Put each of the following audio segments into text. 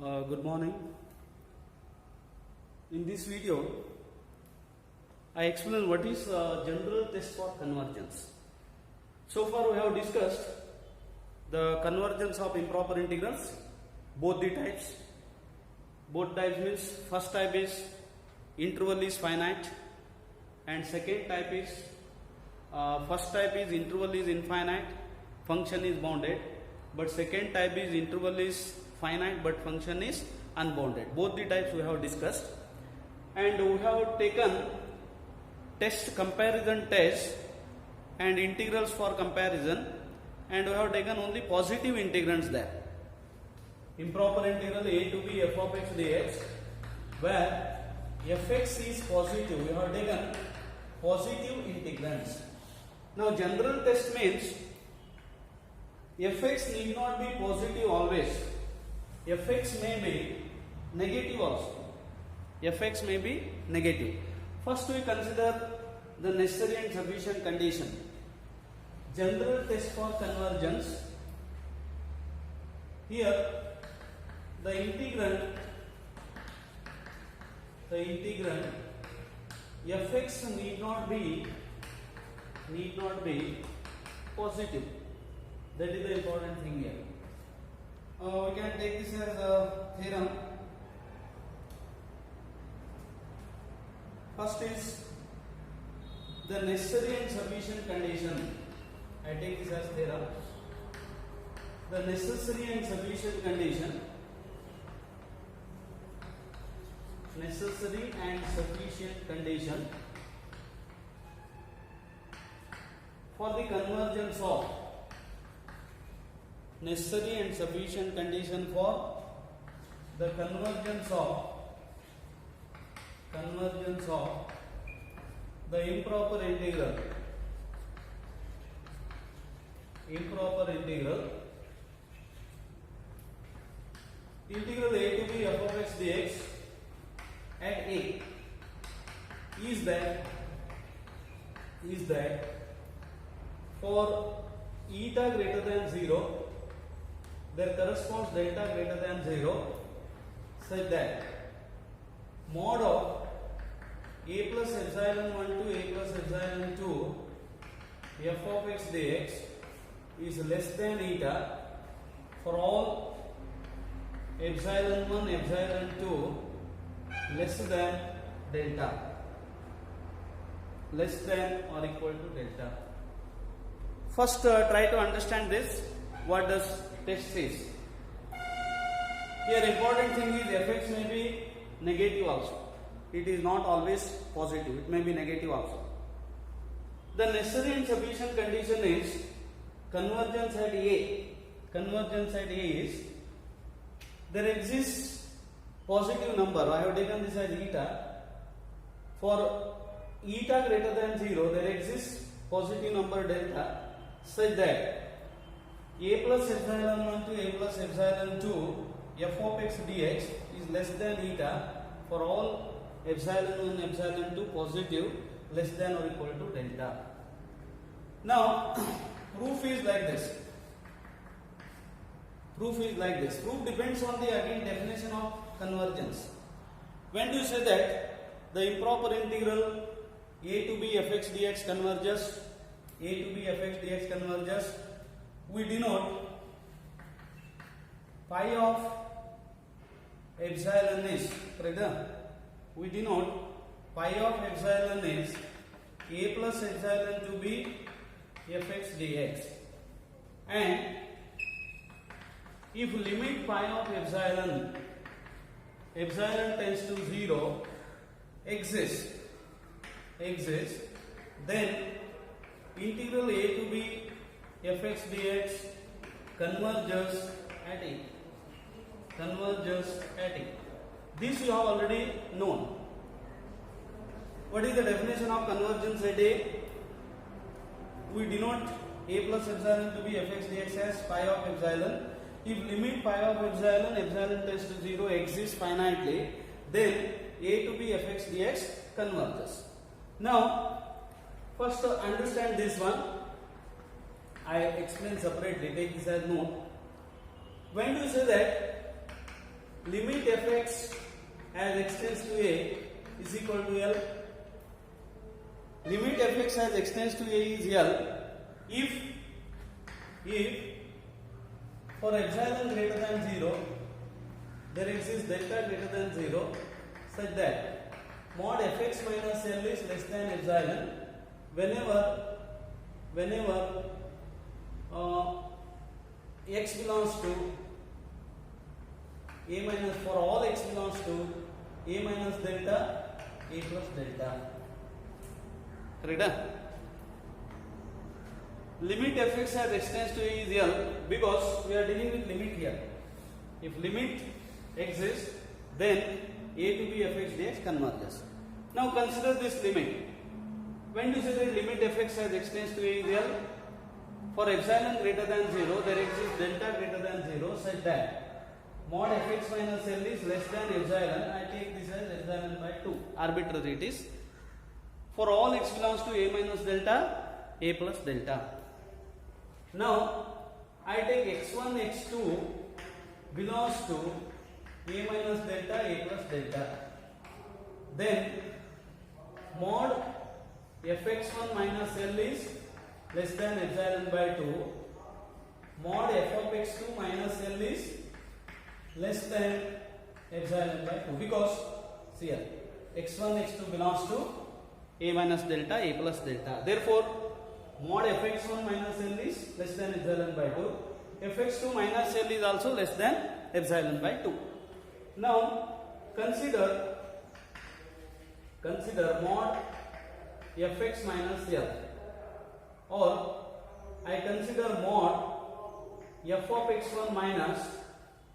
Good morning. In this video, I explain what is general test for convergence. So far we have discussed the convergence of improper integrals, both the types. Both types means first type is interval is finite and second type is first type is interval is infinite, function is bounded, but second type is interval is finite but function is unbounded. Both the types we have discussed, and we have taken test, comparison test and integrals for comparison, and we have taken only positive integrands there. Improper integral a to b f of x dx, where fx is positive, we have taken positive integrands. Now general test means fx need not be positive always. Fx may be negative also. Fx may be negative. First we consider the necessary and sufficient condition. General test for convergence. Here the integrand fx need not be positive. That is the important thing here. We can take this as a theorem. First is the necessary and sufficient condition. I take this as theorem. The necessary and sufficient condition. Necessary and sufficient condition for the convergence of. Necessary and sufficient condition for the convergence of the improper integral integral a to b f of x dx at a is that for eta greater than 0 there corresponds delta greater than 0 such that mod of a plus epsilon 1 to a plus epsilon 2 f of x dx is less than eta for all epsilon 1 epsilon 2 less than delta, less than or equal to delta. First try to understand this. What does test says? Here important thing is fx may be negative also. It is not always positive. It may be negative also. The necessary and sufficient condition is convergence at A. Convergence at A is there exists positive number. I have taken this as eta. For eta greater than 0, there exists positive number delta such that a plus epsilon 1 to a plus epsilon 2 f of x dx is less than eta for all epsilon 1 epsilon 2 positive less than or equal to delta. Now proof is like this. Proof depends on the again definition of convergence. When do you say that the improper integral a to b fx dx converges? A to b fx dx converges. We denote pi of epsilon is, we denote pi of epsilon is a plus epsilon to b fx dx, and if limit pi of epsilon tends to 0 exists, then integral a to b fx dx converges at a. This you have already known. What is the definition of convergence at A? We denote a plus epsilon to be fx dx as pi of epsilon. If limit pi of epsilon tends to 0 exists finitely, then a to b fx dx converges. Now first understand this one. I explain separately. Take this as note. When do you say that limit fx as extends to a is equal to L. Limit fx as extends to a is L if for epsilon greater than 0 there exists delta greater than 0 such that mod fx minus L is less than epsilon whenever x belongs to a minus, for all x belongs to a minus delta, a plus delta. Correct? Limit fx as extends to a is L because we are dealing with limit here. If limit exists, then a to b fx dx converges. Now consider this limit. When you say that limit fx as extends to a is L, for epsilon greater than 0, there exists delta greater than 0 such that mod fx minus L is less than epsilon. I take this as epsilon by 2. Arbitrary it is. For all x belongs to a minus delta, a plus delta. Now I take x1, x2 belongs to a minus delta, a plus delta. Then mod fx1 minus L is less than epsilon by 2. Mod f of x2 minus L is less than epsilon by 2 because see here x1, x2 belongs to a minus delta, a plus delta. Therefore, mod fx1 minus L is less than epsilon by 2. Fx2 minus L is also less than epsilon by 2. Now consider mod fx minus L, or I consider mod f of x1 minus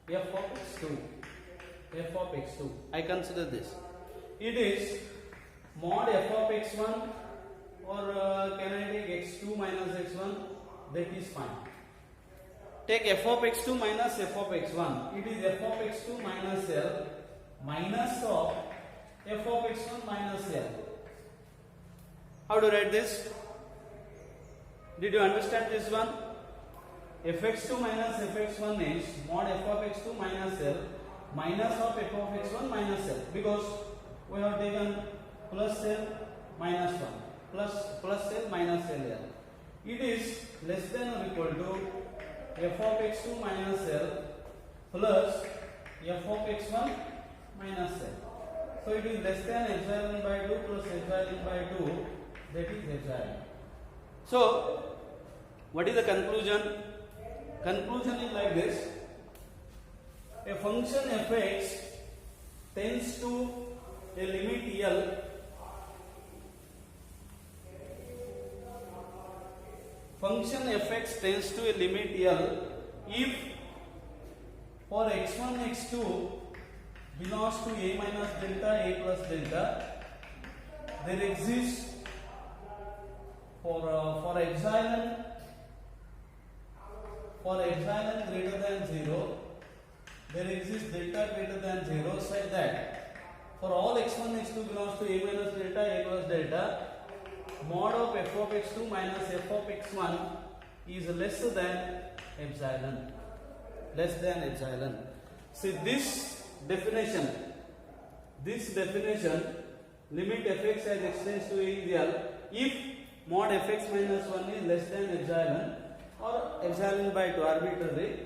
f of x2. F of x2. I consider this. It is mod f of x1, or can I take x2 minus x1? That is fine. Take f of x2 minus f of x1. It is f of x2 minus L minus of f of x1 minus L. How to write this? Did you understand this one? fx2 minus fx1 is mod f of x2 minus L minus of f of x1 minus L, because we have taken plus L minus 1 plus L minus L. It is less than or equal to f of x2 minus L plus f of x1 minus L. So it is less than epsilon by 2 plus epsilon by 2, that is epsilon. So what is the conclusion? Conclusion is like this: a function fx tends to a limit L function fx tends to a limit L if for x1, x2 belongs to a minus delta, a plus delta, there exists for epsilon greater than 0, there exists delta greater than 0 such that for all x1, x2 belongs to a minus delta, a plus delta, mod of f of x2 minus f of x1 is less than epsilon. Less than epsilon. See this definition, limit fx as extends to a is L if mod fx minus 1 is less than epsilon or epsilon by 2, arbitrary.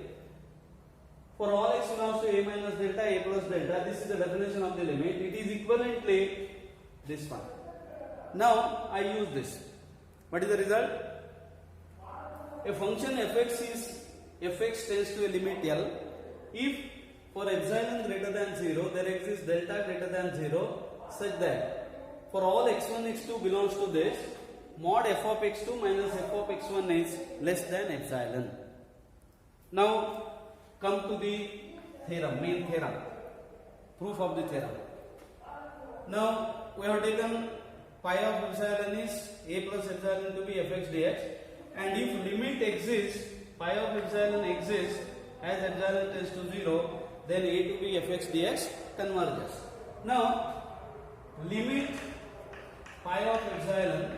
For all x belongs to a minus delta, a plus delta, this is the definition of the limit. It is equivalently this one. Now I use this. What is the result? A function fx tends to a limit L if for epsilon greater than 0 there exists delta greater than 0 such that for all x1, x2 belongs to this, mod f of x2 minus f of x1 is less than epsilon. Now come to the theorem, main theorem, proof of the theorem. Now we have taken pi of epsilon is a plus epsilon to be fx dx, and if limit exists, pi of epsilon exists as epsilon tends to 0, then a to b fx dx converges. Now limit pi of epsilon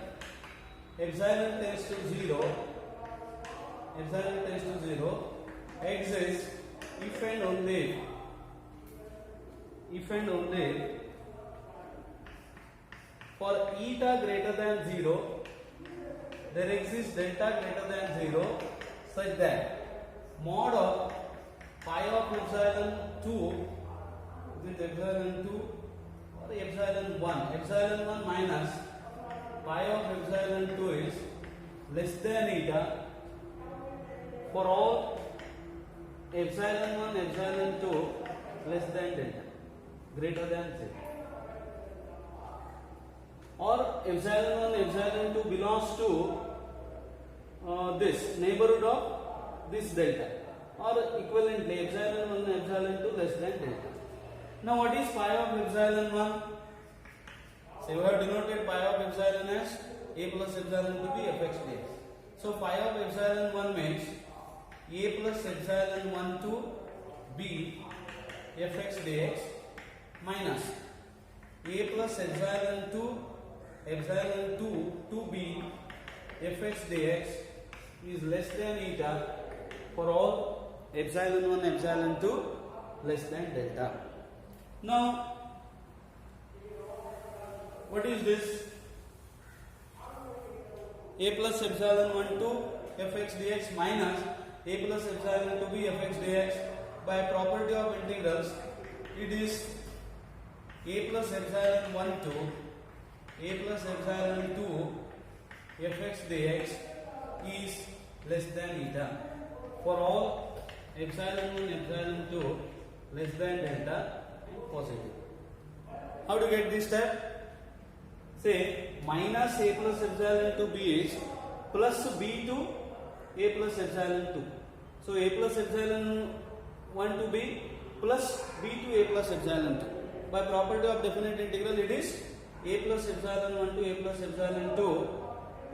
tends to 0, exists if and only if and only for eta greater than 0 there exists delta greater than 0 such that mod of pi of epsilon 2 with epsilon 2 or epsilon 1 minus pi of epsilon 2 is less than eta for all epsilon 1 epsilon 2 less than delta greater than 0, or epsilon 1 epsilon 2 belongs to this neighborhood of this delta, or equivalently epsilon 1 epsilon 2 less than delta. Now what is pi of epsilon 1? So we have denoted pi of epsilon as a plus epsilon to be fx dx. So pi of epsilon 1 means a plus epsilon 1 to b fx dx minus a plus epsilon 2 to b fx dx is less than eta for all epsilon 1 epsilon 2 less than delta. Now what is this? A plus epsilon 1 to fx dx minus a plus epsilon to b fx dx. By property of integrals, it is a plus epsilon 1 to a plus epsilon 2 fx dx is less than eta for all epsilon 1 epsilon 2 less than delta positive. How to get this step? Say minus a plus epsilon to b is plus b to a plus epsilon 2. So a plus epsilon 1 to b plus b to a plus epsilon 2. By property of definite integral, it is a plus epsilon 1 to a plus epsilon 2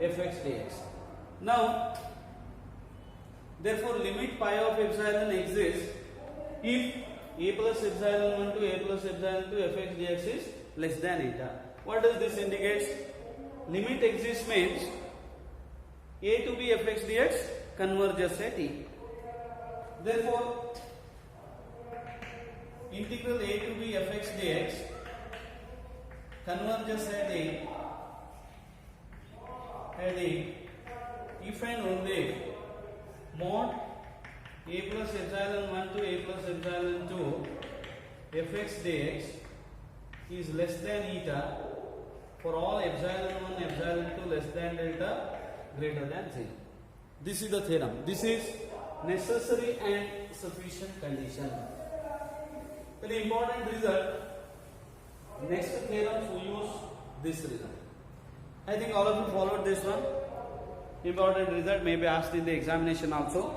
fx dx. Now therefore limit pi of epsilon exists if a plus epsilon 1 to a plus epsilon 2 fx dx is less than eta. What does this indicate? Limit exists means a to b fx dx converges at e. Therefore integral a to b fx dx converges at a if and only if mod a plus epsilon 1 to a plus epsilon 2 fx dx is less than eta for all epsilon 1 epsilon 2 less than delta greater than 0. This is the theorem. This is necessary and sufficient condition. Very important result. Next theorem we use this result. I think all of you followed this one. Important result may be asked in the examination also.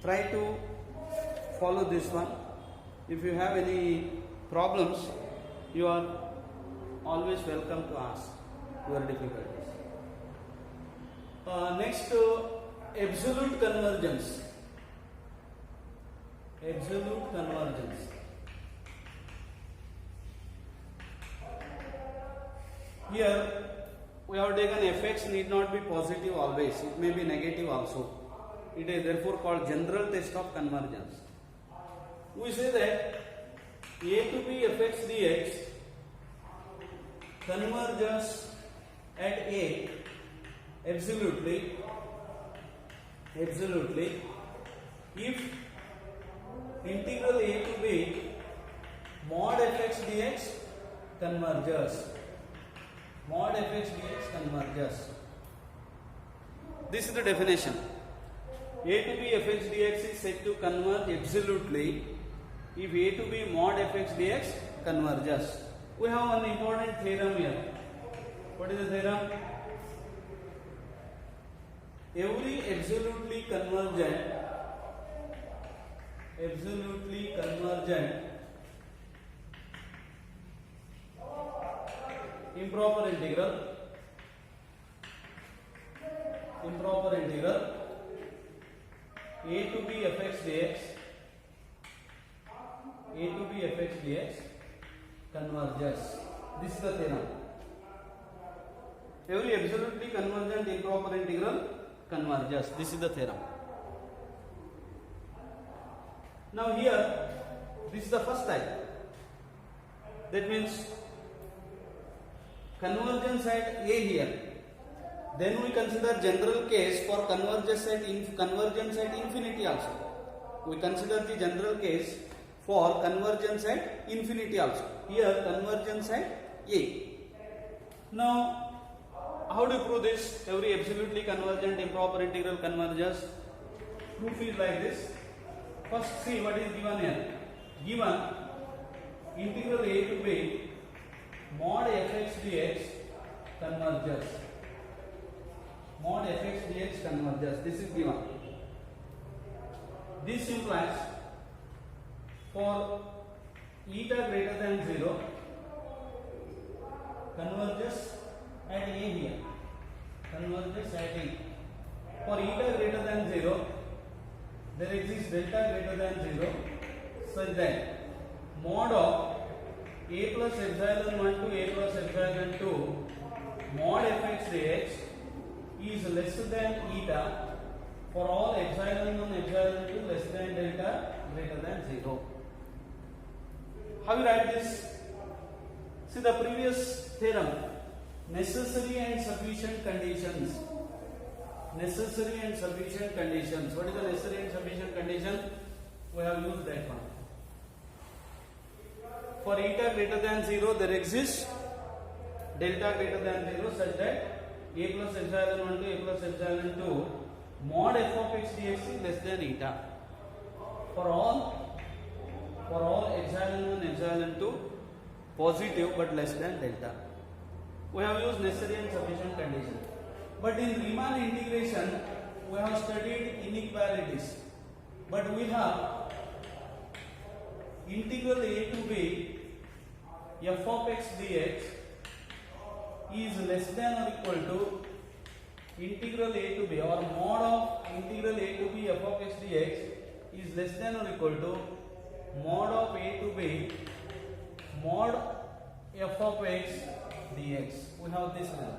Try to follow this one. If you have any problems, you are always welcome to ask your difficulties. Next, absolute convergence. Absolute convergence. Here we have taken fx need not be positive always, it may be negative also. It is therefore called general test of convergence. We say that a to b fx dx converges at a absolutely if integral a to b mod fx dx converges. Mod fx dx converges. This is the definition. A to b fx dx is said to converge absolutely if a to b mod fx dx converges. We have one important theorem here. What is the theorem? Every absolutely convergent improper integral a to b fx dx converges. This is the theorem. Every absolutely convergent improper integral converges. This is the theorem. Now here This is the first type. That means convergence at A here. Then we consider general case for convergence at infinity also. We consider the general case for convergence at infinity also. Here convergence at A. Now, how do you prove this? Every absolutely convergent improper integral converges. Proof is like this. First, see what is given here. Given integral A to B mod fx dx converges. Mod fx dx converges. This is given. This implies for eta greater than 0 converges at A here. Converges at A. For eta greater than 0, there exists delta greater than 0 such that mod of A plus epsilon 1 to A plus epsilon 2 mod fx dx is less than eta for all epsilon 1 epsilon 2 less than delta greater than 0. How you write this? See the previous theorem, necessary and sufficient conditions. Necessary and sufficient conditions. What is the necessary and sufficient condition? We have used that one. For eta greater than 0, there exists delta greater than 0 such that A plus epsilon 1 to A plus epsilon 2 mod f of x dx is less than eta. For all epsilon 1 epsilon 2 positive but less than delta. We have used necessary and sufficient condition. But in Riemann integration, we have studied inequalities. But we have integral A to B f of x dx is less than or equal to integral A to B, or mod of integral A to B f of x dx is less than or equal to mod of A to B mod f of x dx. We have this one.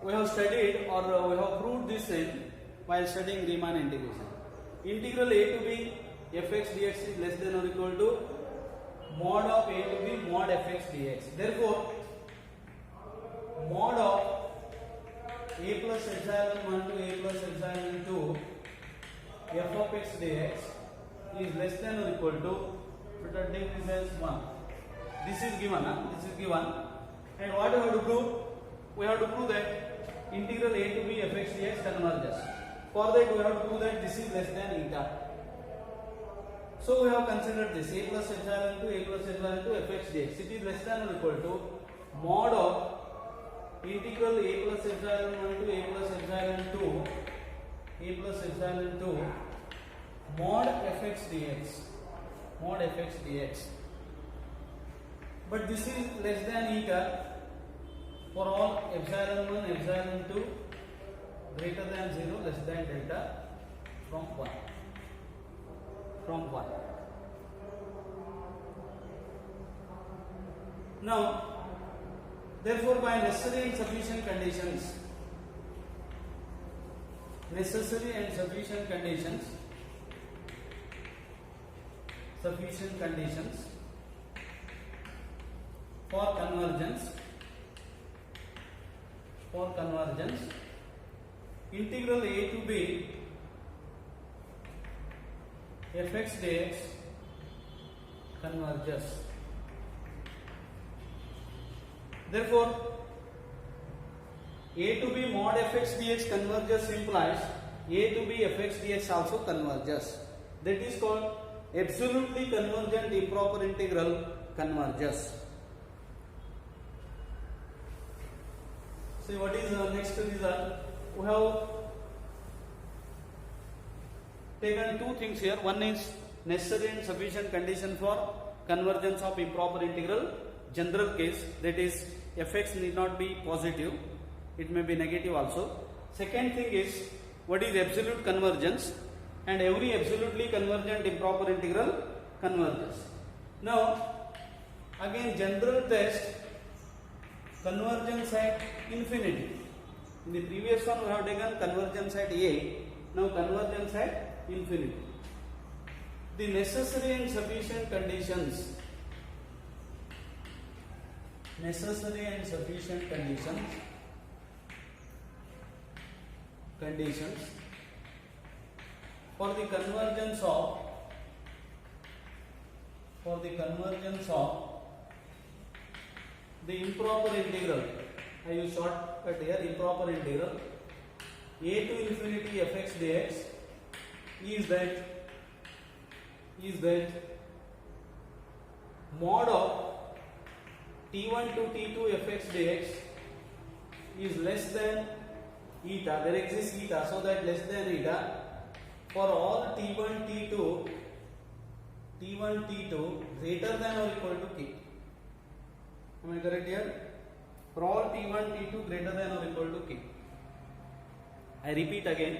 We have studied or we have proved this thing while studying Riemann integration. Integral A to B fx dx is less than or equal to mod of A to B mod fx dx. Therefore, mod of A plus epsilon 1 to A plus epsilon 2 f of x dx is less than or equal to, let us take this as 1. This is given, this is given. And what we have to prove? We have to prove that integral A to B fx dx converges. For that we have to prove that this is less than eta. So we have considered this A plus epsilon 2 A plus epsilon 2 fx dx. It is less than or equal to mod of integral A plus epsilon 1 to A plus epsilon 2 A plus epsilon 2 mod fx dx. Mod fx dx. But this is less than eta for all epsilon 1 epsilon 2 greater than 0 less than delta from 1. From 1. Now, therefore, by necessary and sufficient conditions, for convergence, integral A to B fx dx converges. Therefore, A to B mod fx dx converges implies A to B fx dx also converges. That is called absolutely convergent improper integral converges. See what is the next result? We have taken two things here. One is necessary and sufficient condition for convergence of improper integral. General case, that is fx need not be positive, it may be negative also. Second thing is what is absolute convergence, and every absolutely convergent improper integral converges. Now again general test, convergence at infinity. In the previous one we have taken convergence at A, now convergence at infinity. the necessary and sufficient conditions, necessary and sufficient conditions for the convergence of the improper integral. I use shortcut here, improper integral a to infinity fx dx is that mod of t1 to t2 fx dx is less than eta. There exists eta, so that less than eta for all t1 t2 greater than or equal to k. Am I correct here? For all t1 t2 greater than or equal to k. I repeat again,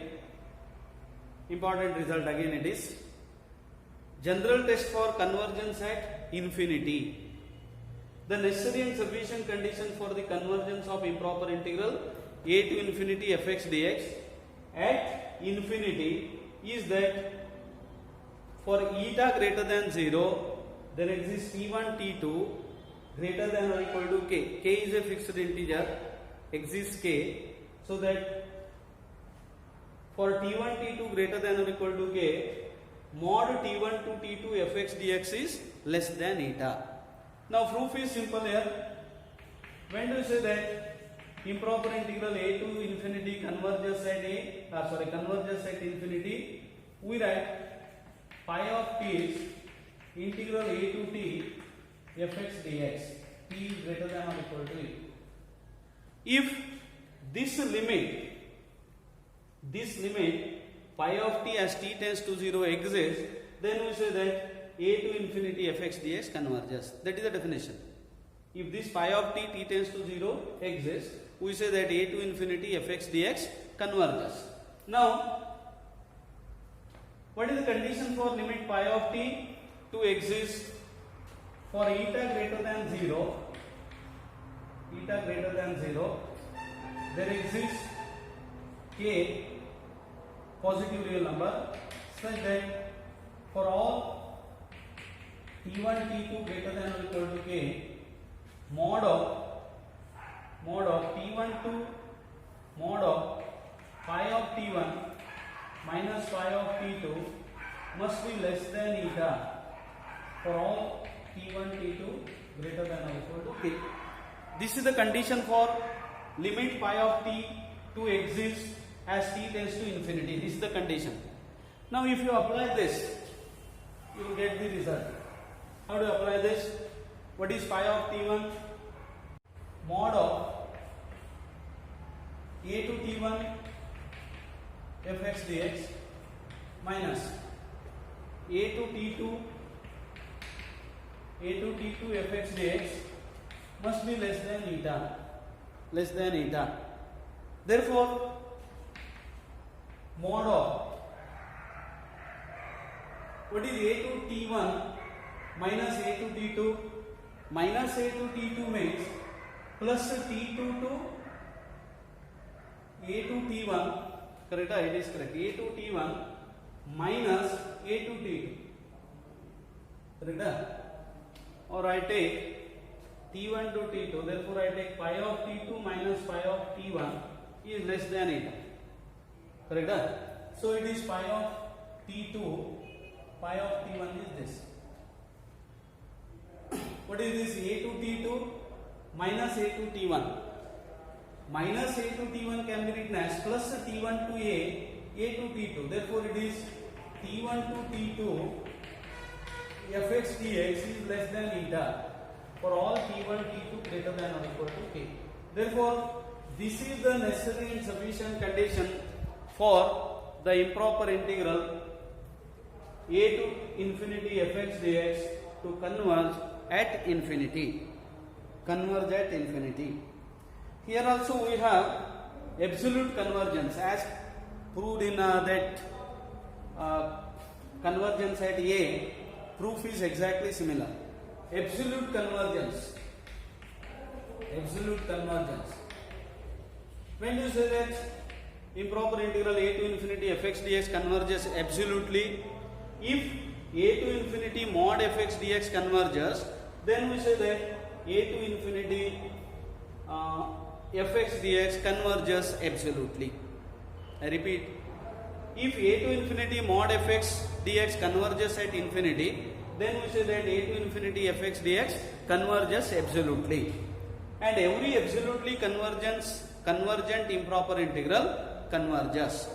important result again, it is general test for convergence at infinity. The necessary and sufficient condition for the convergence of improper integral a to infinity fx dx at infinity is that for eta greater than 0 there exists t1 t2 greater than or equal to k. K is a fixed integer, exists k, so that for t1 t2 greater than or equal to k, mod t1 to t2 fx dx is less than eta. Now proof is simple here. When do you say that improper integral a to infinity converges at converges at infinity, we write pi of t is integral a to t fx dx, t greater than or equal to e. If this limit pi of t as t tends to 0 exists, then we say that a to infinity fx dx converges. That is the definition. If this pi of t tends to 0 exists, we say that a to infinity fx dx converges. Now, what is the condition for limit pi of t to exist? For eta greater than 0, there exists k positive real number such that for all t1 t2 greater than or equal to k, mod of t1 to mod of pi of t1 minus pi of t2 must be less than eta for all t1 t2 greater than or equal to k. This is the condition for limit pi of t to exist as t tends to infinity. This is the condition. Now if you apply this, you will get the result. How do you apply this? What is pi of t1? Mod of a to t1 fx dx minus a to t2 fx dx must be less than eta. Therefore, mod of what is a to t1 minus a to t2? Minus a to t2 means plus t2 to a to t1. Correct? It is correct. A to t1 minus a to t2. Correct? Or I take t1 to t2. Therefore, I take pi of t2 minus pi of t1 is less than eta. Correct? So it is pi of t2, pi of t1 is this. What is this? A to t2 minus a to t1. Minus a to t1 can be written as plus t1 to a to t2. Therefore, it is t1 to t2 fx dx is less than eta for all t1 t2 greater than or equal to k. Therefore, this is the necessary and sufficient condition for the improper integral a to infinity fx dx to converge at infinity. Here also we have absolute convergence as proved in that convergence at A. Proof is exactly similar. Absolute convergence. When you say that improper integral a to infinity fx dx converges absolutely, if a to infinity mod fx dx converges, then we say that a to infinity fx dx converges absolutely. I repeat, if a to infinity mod fx dx converges at infinity, then we say that a to infinity fx dx converges absolutely. And every absolutely convergent improper integral converges.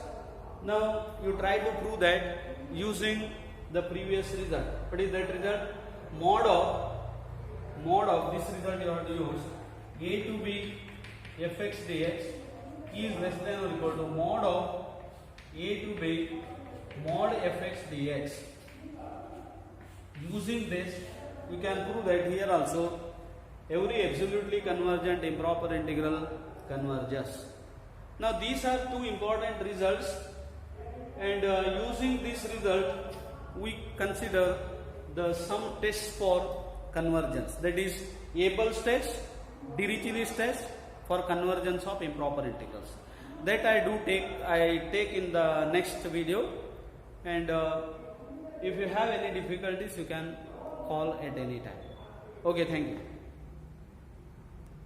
Now you try to prove that using the previous result. What is that result? Mod of this result you have to use a to b fx dx is less than or equal to mod of a to b mod fx dx. Using this, you can prove that here also every absolutely convergent improper integral converges. Now these are two important results, and using this result we consider the some tests for convergence, that is Abel's test, Dirichlet's test for convergence of improper integrals. That I take in the next video, and if you have any difficulties you can call at any time. Okay, thank you.